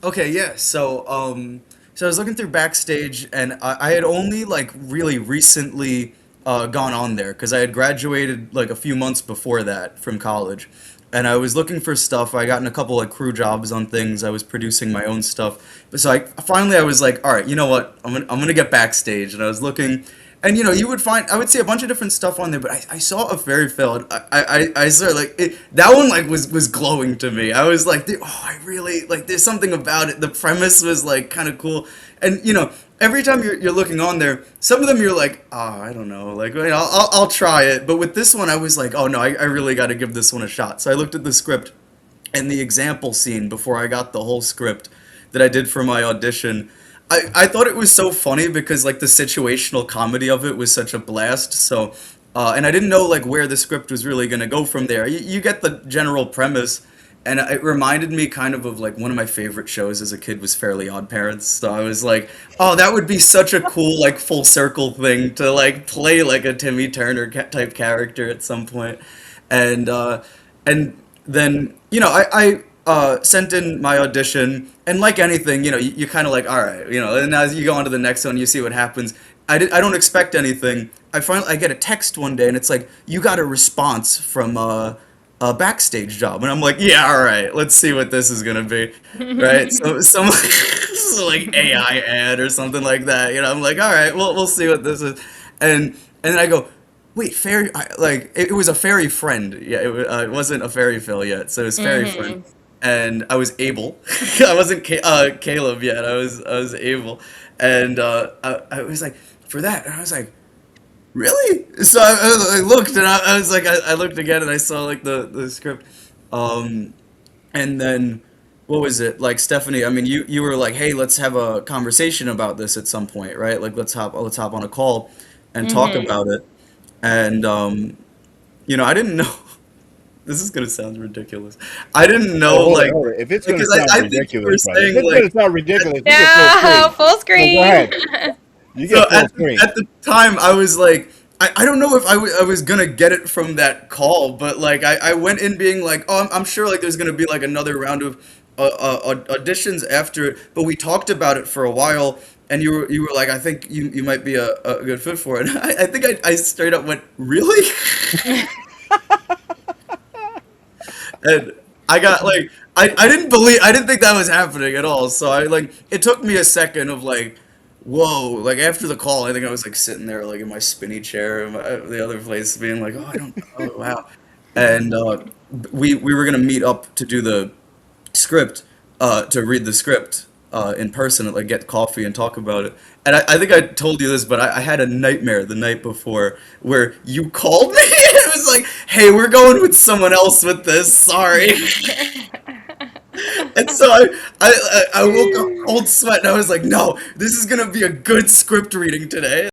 Okay, yeah. So I was looking through Backstage, and I had only like really recently gone on there because I had graduated like a few months before that from college, and I was looking for stuff. I got in a couple like crew jobs on things. I was producing my own stuff, but so I finally I was like, all right, you know what? I'm gonna get Backstage, and I was looking. And you would find I would see a bunch of different stuff on there, but I saw a fairy failed. I saw like that one like was glowing to me. I was like, oh, I really like. There's something about it. The premise was like kind of cool, and every time you're looking on there, some of them you're like, oh, I don't know, like I'll try it. But with this one, I was like, oh no, I really got to give this one a shot. So I looked at the script and the example scene before I got the whole script that I did for my audition. I thought it was so funny because like the situational comedy of it was such a blast. So, and I didn't know like where the script was really gonna go from there. You get the general premise, and it reminded me kind of like one of my favorite shows as a kid was Fairly Odd Parents. So I was like, oh, that would be such a cool like full circle thing to like play like a Timmy Turner type character at some point, and then sent in my audition, and like anything, you kind of like, all right, and as you go on to the next one, you see what happens. I don't expect anything. I get a text one day, and it's like, you got a response from a backstage job, and I'm like, yeah, all right, let's see what this is gonna be, right? So some so like AI ad or something like that. I'm like, all right, we'll see what this is, and then I go, wait, fairy, like it was a fairy friend. Yeah, it wasn't a fairy fill yet, so it was fairy friend, Hmm. and I was able. I wasn't Caleb yet. I was able, and I was like for that, and I was like, really? So I looked, and I was like, I looked again, and I saw like the script, um, and then what was it like, Stephanie? I mean, you were like, hey, let's have a conversation about this at some point, right? Like let's hop on a call and talk Hmm. about it. And I didn't know. This is gonna sound ridiculous. I didn't Oh, know hold it, like hold it. If it's gonna because sound I think you ridiculous, were brother. If saying it's gonna like sound ridiculous, you get full Yeah, screen. full So go screen. ahead. You so get full at the, screen. at the time I was like I don't know if I was gonna get it from that call, but like I went in being like, oh, I'm sure like there's gonna be like another round of auditions after it, but we talked about it for a while, and you were like, I think you might be a good fit for it. I think I straight up went, really? And I got like I didn't think that was happening at all. So I like it took me a second of like, whoa, like after the call, I think I was like sitting there like in my spinny chair in the other place being like, oh, I don't, oh wow. And we were gonna meet up to do the script, to read the script in person, like get coffee and talk about it. And I think I told you this, but I had a nightmare the night before where you called me. It was like, hey, we're going with someone else with this. Sorry. And so I woke up cold sweat, and I was like, no, this is gonna be a good script reading today.